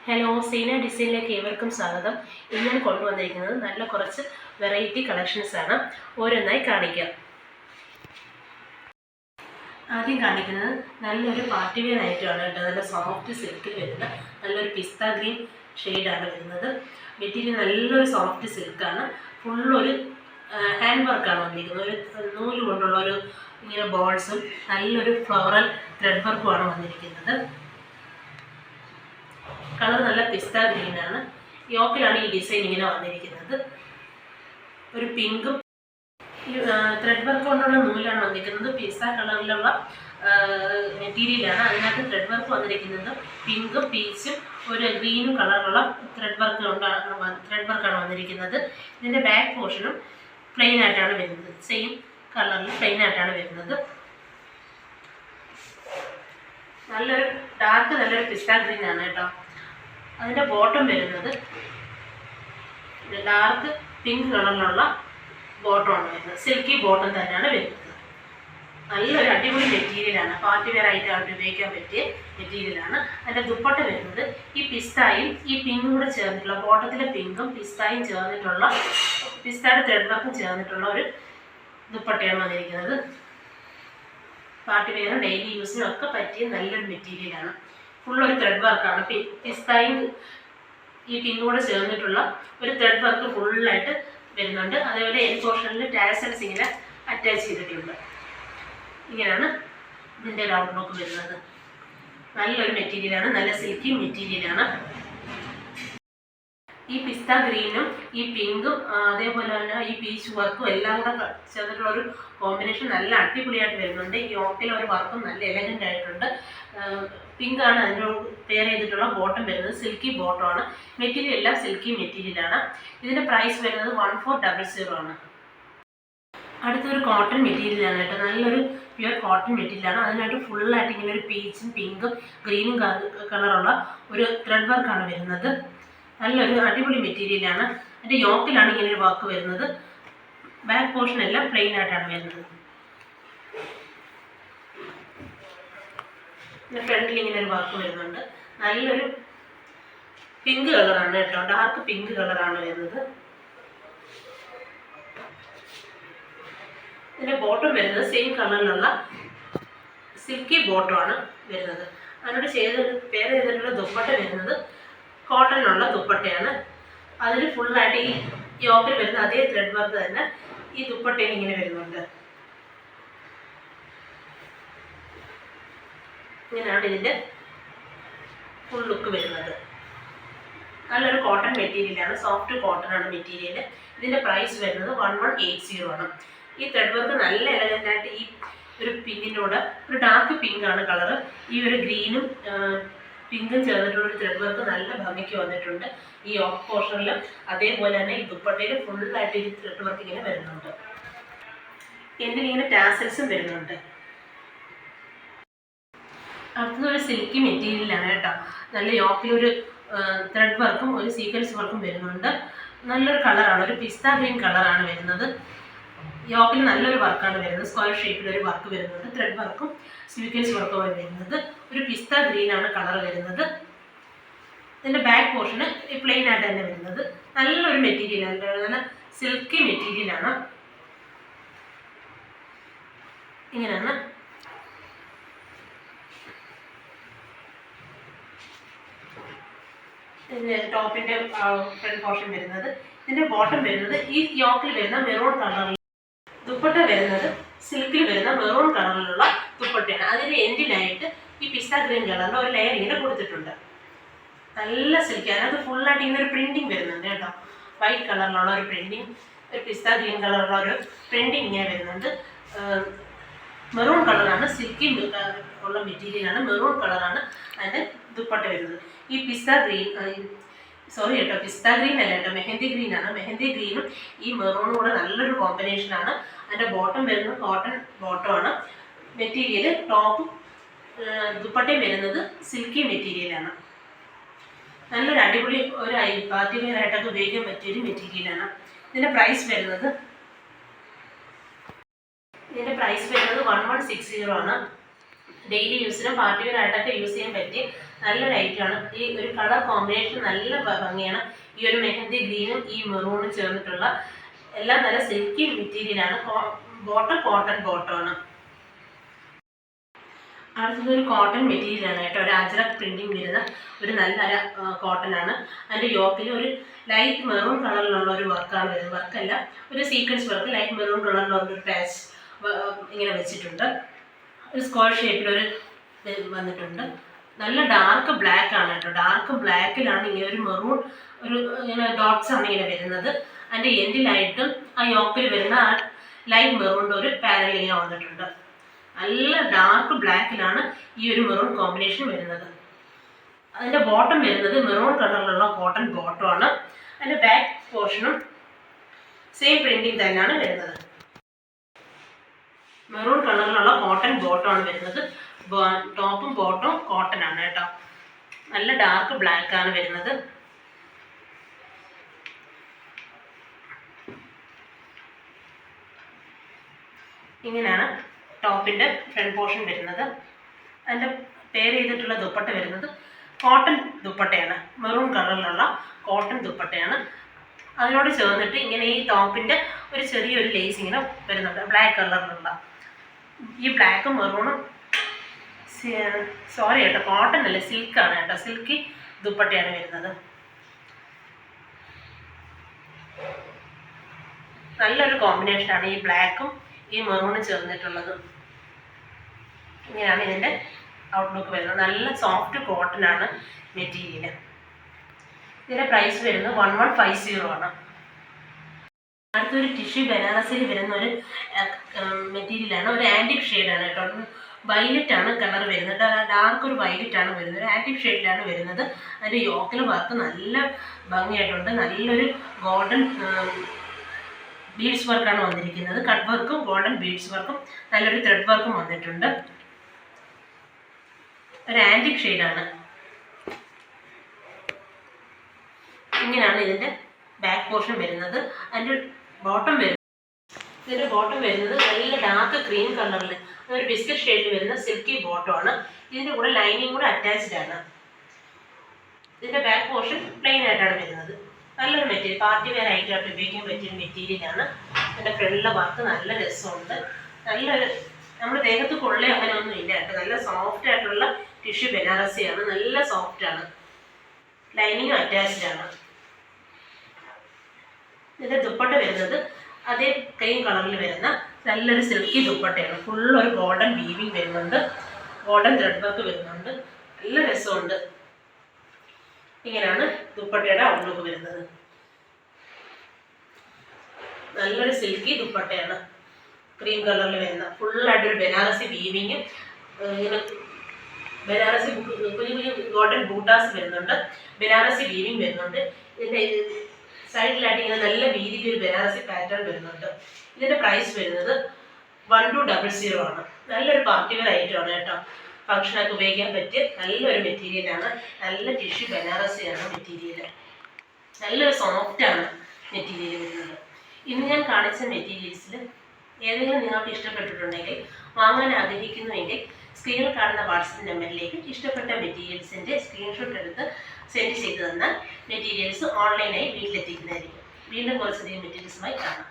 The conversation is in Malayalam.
ഹലോ, സീന ഡിസൈനിലേക്ക് ഏവർക്കും സ്വാഗതം. ഇന്ന് ഞാൻ കൊണ്ടുവന്നിരിക്കുന്നത് നല്ല കുറച്ച് വെറൈറ്റി കളക്ഷൻസ് ആണ്. ഓരോന്നായി കാണിക്കാം. ആദ്യം കാണിക്കുന്നത് നല്ലൊരു പാർട്ടി വെയർ ഐറ്റമാണ് കേട്ടോ. നല്ല സോഫ്റ്റ് സിൽക്കിൽ വരുന്ന നല്ലൊരു പിസ്ത ഗ്രീൻ ഷെയ്ഡാണ് വരുന്നത്. മെറ്റീരിയൽ നല്ലൊരു സോഫ്റ്റ് സിൽക്കാണ്. ഫുള്ളൊരു ഹാൻഡ് വർക്കാണ് വന്നിരിക്കുന്നത്. ഒരു നൂല് കൊണ്ടുള്ള ഒരു ഇങ്ങനെ ബോൾസും നല്ലൊരു ഫ്ലോറൽ ത്രെഡ് വർക്കുമാണ് വന്നിരിക്കുന്നത്. കളർ നല്ല പിസ്ത ഗ്രീനാണ്. യോക്കിലാണ് ഈ ഡിസൈൻ ഇങ്ങനെ വന്നിരിക്കുന്നത്. ഒരു പിങ്കും ത്രെഡ് വർക്ക് കൊണ്ടുള്ള നൂലാണ് വന്നിരിക്കുന്നത്. പിസ്ത കളറിലുള്ള മെറ്റീരിയലാണ്. അതിനകത്ത് ത്രെഡ് വർക്ക് വന്നിരിക്കുന്നത് പിങ്കും പീച്ചും ഒരു ഗ്രീനും കളറുള്ള ത്രെഡ് വർക്കാണ് വന്നിരിക്കുന്നത്. ഇതിൻ്റെ ബാക്ക് പോർഷനും പ്ലെയിൻ ആയിട്ടാണ് വരുന്നത്. സെയിം കളറിൽ പ്ലെയിൻ ആയിട്ടാണ് വരുന്നത്. നല്ലൊരു പിസ്ത ഗ്രീൻ ആണ് കേട്ടോ. അതിൻ്റെ ബോട്ടം വരുന്നത് ഡാർക്ക് പിങ്ക് കളറിലുള്ള ബോട്ടമാണ് വരുന്നത്. സിൽക്കി ബോട്ടം തന്നെയാണ് വരുന്നത്. നല്ലൊരു അടിപൊളി മെറ്റീരിയലാണ്. പാർട്ടി വെയർ ആയിട്ട് ഉപയോഗിക്കാൻ പറ്റിയ മെറ്റീരിയലാണ്. അതിൻ്റെ ദുപ്പട്ട വരുന്നത് ഈ പിസ്തായും ഈ പിങ്കും കൂടെ ചേർന്നിട്ടുള്ള ബോട്ടത്തിലെ പിങ്കും പിസ്തായും ചേർന്നിട്ടുള്ള പിസ്തയുടെ ത്രെഡ് വർക്കും ചേർന്നിട്ടുള്ള ഒരു ദുപ്പട്ടയാണ് വന്നിരിക്കുന്നത്. പാർട്ടി വെയറും ഡെയിലി യൂസിനും ഒക്കെ പറ്റിയ നല്ലൊരു മെറ്റീരിയലാണ്. ഫുള്ളൊരു ത്രെഡ് വർക്കാണ്. പിസ്തായും ഈ പിങ്കും കൂടെ ചേർന്നിട്ടുള്ള ഒരു ത്രെഡ് വർക്ക് ഫുള്ളായിട്ട് വരുന്നുണ്ട്. അതേപോലെ എൻ പോർഷനിൽ ടാസൽസ് ഇങ്ങനെ അറ്റാച്ച് ചെയ്തിട്ടുണ്ട്. ഇങ്ങനെയാണ് ഇതിൻ്റെ ഒരു ഔട്ട്ലുക്ക് വരുന്നത്. നല്ലൊരു മെറ്റീരിയലാണ്. നല്ല സിൽക്കി മെറ്റീരിയലാണ്. ഈ പിസ്ത ഗ്രീനും ഈ പിങ്കും അതേപോലെ തന്നെ ഈ പീച്ച് വർക്കും എല്ലാം കൂടെ ചേർന്നിട്ടുള്ള ഒരു കോമ്പിനേഷൻ നല്ല അടിപൊളിയായിട്ട് വരുന്നുണ്ട്. ഈ യോക്കിലെ ഒരു വർക്കും നല്ല എലഗൻ്റ് ആയിട്ടുണ്ട്. പിങ്കാണ് അതിനോട് പെയർ ചെയ്തിട്ടുള്ള ബോട്ടം വരുന്നത്. സിൽക്കി ബോട്ടമാണ്. മെറ്റീരിയൽ എല്ലാം സിൽക്കി മെറ്റീരിയലാണ്. ഇതിൻ്റെ പ്രൈസ് വരുന്നത് 1400 ആണ്. അടുത്തൊരു കോട്ടൺ മെറ്റീരിയലാണ് കേട്ടോ. നല്ലൊരു പ്യുവർ കോട്ടൺ മെറ്റീരിയലാണ്. അതിനായിട്ട് ഫുള്ളായിട്ട് ഇങ്ങനെ ഒരു പീച്ചും പിങ്കും ഗ്രീനും കളറുള്ള ഒരു ത്രെഡ് വർക്കാണ് വരുന്നത്. നല്ലൊരു അടിപൊളി മെറ്റീരിയലാണ്. അതിൻ്റെ യോക്കിലാണ് ഇങ്ങനെ ഒരു വർക്ക് വരുന്നത്. ബാക്ക് പോർഷൻ എല്ലാം പ്ലെയിൻ ആയിട്ടാണ് വരുന്നത്. പിന്നെ ഫ്രണ്ടിൽ ഇങ്ങനെ ഒരു വർക്ക് വരുന്നുണ്ട്. നല്ലൊരു പിങ്ക് കളറാണ് കേട്ടോ. ഡാർക്ക് പിങ്ക് കളറാണ് വരുന്നത്. ഇതിൻ്റെ ബോട്ടം വരുന്നത് സെയിം കളറിലുള്ള സിൽക്കി ബോട്ടമാണ് വരുന്നത്. അതിനോട് പേര് ചെയ്തിട്ടുള്ള ദുപ്പട്ട വരുന്നത് കോട്ടണിലുള്ള ദുപ്പട്ടയാണ്. അതിൽ ഫുള്ളായിട്ട് ഈ യോക്കിൽ വരുന്ന അതേ ത്രെഡ് വർക്ക് തന്നെ ഈ ദുപ്പട്ടയിൽ ഇങ്ങനെ വരുന്നുണ്ട്. ഇങ്ങനെയാണ് ഇതിൻ്റെ ഫുൾ ലുക്ക് വരുന്നത്. നല്ലൊരു കോട്ടൺ മെറ്റീരിയലാണ്. സോഫ്റ്റ് കോട്ടൺ ആണ് മെറ്റീരിയൽ. ഇതിൻ്റെ പ്രൈസ് വരുന്നത് 1180 ആണ്. ഈ ത്രെഡ് വർക്ക് നല്ല എലഗൻ്റായിട്ട് ഈ ഒരു പിങ്കിൻ്റെ കൂടെ ഒരു ഡാർക്ക് പിങ്ക് ആണ് കളറ്. ഈ ഒരു ഗ്രീനും പിങ്കും ചേർന്നിട്ടുള്ള ഒരു ത്രെഡ് വർക്ക് നല്ല ഭംഗിക്ക് വന്നിട്ടുണ്ട്. ഈ ഓഫ് പോർഷനിലും അതേപോലെ തന്നെ ഈ ദുപ്പട്ടയിൽ ഫുള്ളായിട്ട് ഈ ത്രെഡ് വർക്ക് ഇങ്ങനെ വരുന്നുണ്ട്. എന്തിനിങ്ങനെ ടാസൽസും വരുന്നുണ്ട്. അടുത്തതൊരു സിൽക്കി മെറ്റീരിയലാണ് കേട്ടോ. നല്ല യോക്കിലൊരു ത്രെഡ് വർക്കും ഒരു സീക്വൻസ് വർക്കും വരുന്നുണ്ട്. നല്ലൊരു കളറാണ്. ഒരു പിസ്ത ഗ്രീൻ കളറാണ് വരുന്നത്. യോക്കിൽ നല്ലൊരു വർക്കാണ് വരുന്നത്. സ്ക്വയർ ഷേപ്പിലൊരു വർക്ക് വരുന്നുണ്ട്. ത്രെഡ് വർക്കും സീക്വൻസ് വർക്കുമാണ് വരുന്നത്. ഒരു പിസ്ത ഗ്രീനാണ് കളർ വരുന്നത്. ഇതിൻ്റെ ബാക്ക് പോർഷന് പ്ലെയിൻ ആയിട്ട് തന്നെ വരുന്നത്. നല്ലൊരു മെറ്റീരിയലാണ്. നല്ല സിൽക്കി മെറ്റീരിയലാണ്. ഇങ്ങനെയാണ് ടോപ്പിൻ്റെ ഫ്രണ്ട് പോർഷൻ വരുന്നത്. ഇതിൻ്റെ ബോട്ടം വരുന്നത് ഈ യോക്കിൽ വരുന്ന മെറൂൺ കളറിൽ, ദുപ്പട്ട വരുന്നത് സിൽക്കിൽ വരുന്ന മെറൂൺ കളറിലുള്ള ദുപ്പട്ടയാണ്. അതിൻ്റെ എൻഡിലായിട്ട് ഈ പിസ്ത ഗ്രീൻ കളറിൽ ഒരു ലെയർ ഇങ്ങനെ കൊടുത്തിട്ടുണ്ട്. നല്ല സിൽക്കി. അതിനകത്ത് ഫുള്ളായിട്ട് ഇങ്ങനെ ഒരു പ്രിൻറ്റിങ് വരുന്നുണ്ട് കേട്ടോ. വൈറ്റ് കളറിലുള്ള ഒരു പ്രിൻറ്റിങ്, ഒരു പിസ്ത ഗ്രീൻ കളറുള്ള ഒരു പ്രിൻറ്റിങ് ഇങ്ങനെ വരുന്നുണ്ട്. മെറൂൺ കളറാണ്. സിൽക്കി ഉള്ള മെറ്റീരിയലാണ്. മെറൂൺ കളറാണ് അതിൻ്റെ ദുപ്പട്ട വരുന്നത്. ഈ പിസ്ത ഗ്രീൻ പിസ്ത ഗ്രീൻ അല്ല കേട്ടോ, മെഹന്തി ഗ്രീൻ ആണ്. മെഹന്തി ഗ്രീനും ഈ മെറൂണും കൂടെ നല്ലൊരു കോമ്പിനേഷനാണ്. അതിൻ്റെ ബോട്ടം വരുന്നത് കോട്ടൺ ബോട്ടമാണ്. മെറ്റീരിയൽ ടോപ്പും ദുപ്പട്ടയും വരുന്നത് സിൽക്കി മെറ്റീരിയലാണ്. നല്ലൊരു അടിപൊളി ഒരു പാർട്ടി വെയർ ആയിട്ടൊക്കെ ഉപയോഗിക്കാൻ പറ്റിയൊരു മെറ്റീരിയലാണ്. ഇതിൻ്റെ പ്രൈസ് വരുന്നത് 1160 ആണ്. ഡെയിലി യൂസിനും പാർട്ടി വെയർ ആയിട്ടൊക്കെ യൂസ് ചെയ്യാൻ പറ്റിയ നല്ലൊരു ഐറ്റമാണ്. ഈ ഒരു കളർ കോമ്പിനേഷൻ നല്ല ഭംഗിയാണ്. ഈ ഒരു മെഹന്തി ഗ്രീനും ഈ മെറൂണും ചേർന്നിട്ടുള്ള എല്ലാം നല്ല സിൽക്കി മെറ്റീരിയലാണ്. ബോട്ടം കോട്ടൺ ബോട്ടമാണ്. അടുത്തതൊരു കോട്ടൺ മെറ്റീരിയലാണ് കേട്ടോ. ഒരു അജ്രക് പ്രിന്റിങ് വരുന്ന ഒരു നല്ല കോട്ടൺ ആണ്. അതിൻ്റെ യോക്കിൽ ഒരു ലൈറ്റ് മെറൂൺ കളറിലുള്ള ഒരു വർക്കാണ് വരുന്നത്. വർക്കല്ല, ഒരു സീക്വൻസ് വർക്ക് ലൈറ്റ് മെറൂൺ കളറിലുള്ള ഒരു പാച്ച് ഇങ്ങനെ വെച്ചിട്ടുണ്ട്. ഒരു സ്ക്വയർ ഷേപ്പിലൊരു വന്നിട്ടുണ്ട്. നല്ല ഡാർക്ക് ബ്ലാക്ക് ആണ് കേട്ടോ. ഡാർക്ക് ബ്ലാക്കിലാണ് ഇങ്ങനെ ഒരു മെറൂൺ ഒരു ഇങ്ങനെ ഡോട്ട്സ് ആണ് ഇങ്ങനെ വരുന്നത്. അതിൻ്റെ എൻഡിലായിട്ടും ആ യോക്കിൽ വരുന്ന ആ ലൈറ്റ് മെറൂണിൻ്റെ ഒരു പാനൽ ഇങ്ങനെ വന്നിട്ടുണ്ട്. നല്ല ഡാർക്ക് ബ്ലാക്കിലാണ് ഈ ഒരു മെറൂൺ കോമ്പിനേഷൻ വരുന്നത്. അതിൻ്റെ ബോട്ടം വരുന്നത് മെറൂൺ കളറിലുള്ള കോട്ടൺ ബോട്ടമാണ്. അതിൻ്റെ ബാക്ക് പോർഷനും സെയിം പ്രിന്റിങ് തന്നെയാണ് വരുന്നത്. മെറൂൺ കളറിലുള്ള കോട്ടൺ ബോട്ടമാണ് വരുന്നത്. ടോപ്പും ബോട്ടവും കോട്ടൺ ആണ് കേട്ടോ. നല്ല ഡാർക്ക് ബ്ലാക്ക് ആണ് വരുന്നത്. ഇങ്ങനെയാണ് ടോപ്പിൻ്റെ ഫ്രണ്ട് പോർഷൻ വരുന്നത്. അതിൻ്റെ പെയർ ചെയ്തിട്ടുള്ള ദുപ്പട്ട വരുന്നത് കോട്ടൺ ദുപ്പട്ടയാണ്. മെറൂൺ കളറിലുള്ള കോട്ടൺ ദുപ്പട്ടയാണ്. അതിനോട് ചേർന്നിട്ട് ഇങ്ങനെ ഈ ടോപ്പിൻ്റെ ഒരു ചെറിയൊരു ലേസ് ഇങ്ങനെ വരുന്നുണ്ട് ബ്ലാക്ക് കളറിലുള്ള. ഈ ബ്ലാക്കും മെറൂണും സോറി കേട്ടോ, കോട്ടൺ അല്ല സിൽക്കാണ് കേട്ടോ. സിൽക്കി ദുപ്പട്ടയാണ് വരുന്നത്. നല്ലൊരു കോമ്പിനേഷനാണ് ഈ ബ്ലാക്കും ഈ മെറൂണും ചേർന്നിട്ടുള്ളത്. ഇങ്ങനെയാണ് ഇതിൻ്റെ ഔട്ട്ലുക്ക് വരുന്നത്. നല്ല സോഫ്റ്റ് കോട്ടൺ ആണ് മെറ്റീരിയൽ. ഇതിൻ്റെ പ്രൈസ് വരുന്നത് 1150 ആണ്. അടുത്തൊരു ടിഷ്യൂ ബനാറസിൽ വരുന്ന ഒരു മെറ്റീരിയലാണ്. ഒരു ആൻറ്റിക് ഷെയ്ഡാണ് കേട്ടോ. വൈലറ്റ് ആണ് കളർ വരുന്നത്. ഡാർക്ക് ഒരു വൈലറ്റ് ആണ് വരുന്നത്. ഒരു ആൻറ്റിക് ഷെയ്ഡിലാണ് വരുന്നത്. അതിൻ്റെ യോക്കിൽ വർക്ക് നല്ല ഭംഗിയായിട്ടുണ്ട്. നല്ലൊരു ഗോൾഡൻ ബീഡ്സ് വർക്കാണ് വന്നിരിക്കുന്നത്. കട്ട് വർക്കും ഗോൾഡൻ ബീഡ്സ് വർക്കും നല്ലൊരു ത്രെഡ് വർക്കും വന്നിട്ടുണ്ട്. ഒരു ആൻറ്റിക് ഷെയ്ഡാണ്. ഇങ്ങനെയാണ് ഇതിൻ്റെ ബാക്ക് പോർഷൻ വരുന്നത്. അതിൻ്റെ ബോട്ടം വരുന്നത് നല്ല ഡാർക്ക് ക്രീം കളറിൽ ഒരു ബിസ്ക്കറ്റ് ഷെയ്ഡിൽ വരുന്ന സിൽക്കി ബോട്ടമാണ്. ഇതിൻ്റെ കൂടെ ലൈനിങ് കൂടെ അറ്റാച്ച്ഡ് ആണ്. ഇതിൻ്റെ ബാക്ക് പോർഷൻ പ്ലെയിൻ ആയിട്ടാണ് വരുന്നത്. നല്ലൊരു മെറ്റീരിയൽ, പാർട്ടി വെയർ ആയിട്ട് ഉപയോഗിക്കാൻ പറ്റിയ മെറ്റീരിയലാണ്. ഇതിൻ്റെ ഫ്രണ്ടിലെ വർക്ക് നല്ല രസമുണ്ട്. നല്ലൊരു നമ്മുടെ ദേഹത്ത് കൊള്ളേ അങ്ങനെ ഒന്നും ഇല്ല കേട്ടോ. നല്ല സോഫ്റ്റ് ആയിട്ടുള്ള ടിഷ്യൂ ബനാറസിയാണ്. നല്ല സോഫ്റ്റ് ആണ്. ലൈനിങ്ങും അറ്റാച്ച്ഡ് ആണ്. ഇതിൻ്റെ ദുപ്പട്ട വരുന്നത് അതേ ക്രീം കളറിൽ വരുന്ന നല്ലൊരു സിൽക്കി ദുപ്പട്ടയാണ്. ഫുള്ളൊരു ഗോൾഡൻ വീവിങ് വരുന്നുണ്ട്. ഗോൾഡൻ ത്രെഡ് വർക്ക് വരുന്നുണ്ട്. നല്ല രസമുണ്ട്. ഇങ്ങനെയാണ് ദുപ്പട്ടയുടെ ഔട്ട്ലുക്ക് വരുന്നത്. നല്ലൊരു സിൽക്കി ദുപ്പട്ടയാണ്. ക്രീം കളറിൽ വരുന്ന ഫുള്ളായിട്ടൊരു ബനാറസി വീവിങ്ങും ഇങ്ങനെ ബനാറസി കുഞ്ഞു കുഞ്ഞു ഗോൾഡൻ ബൂട്ടാസ് വരുന്നുണ്ട്. ബനാറസി വീവിങ് വരുന്നുണ്ട്. ഇതിൻ്റെ സൈഡിലായിട്ട് ഇങ്ങനെ നല്ല വീതിക്ക് ഒരു ബനാറസി പാറ്റേൺ വരുന്നുണ്ട്. ഇതിൻ്റെ പ്രൈസ് വരുന്നത് 1200 ആണ്. നല്ലൊരു പാർട്ടി വെയർ ഐറ്റമാണ് കേട്ടോ. ഫംഗ്ഷനൊക്കെ ഉപയോഗിക്കാൻ പറ്റിയ നല്ലൊരു മെറ്റീരിയലാണ്. നല്ല ടിഷ്യൂ ബനാറസിയാണ് മെറ്റീരിയൽ. നല്ലൊരു സോഫ്റ്റാണ് മെറ്റീരിയൽ വരുന്നത്. ഇന്ന് ഞാൻ കാണിച്ച മെറ്റീരിയൽസിൽ ഏതെങ്കിലും നിങ്ങൾക്ക് ഇഷ്ടപ്പെട്ടിട്ടുണ്ടെങ്കിൽ വാങ്ങാൻ ആഗ്രഹിക്കുന്നുവെങ്കിൽ സ്ക്രീനിൽ കാണുന്ന വാട്സപ്പ് നമ്പറിലേക്ക് ഇഷ്ടപ്പെട്ട മെറ്റീരിയൽസിൻ്റെ സ്ക്രീൻഷോട്ട് എടുത്ത് സെൻഡ് ചെയ്ത് തന്നാൽ മെറ്റീരിയൽസ് ഓൺലൈനായി വീട്ടിലെത്തിക്കുന്നതായിരിക്കും. വീണ്ടും കുറച്ചധികം മെറ്റീരിയൽസുമായി കാണാം.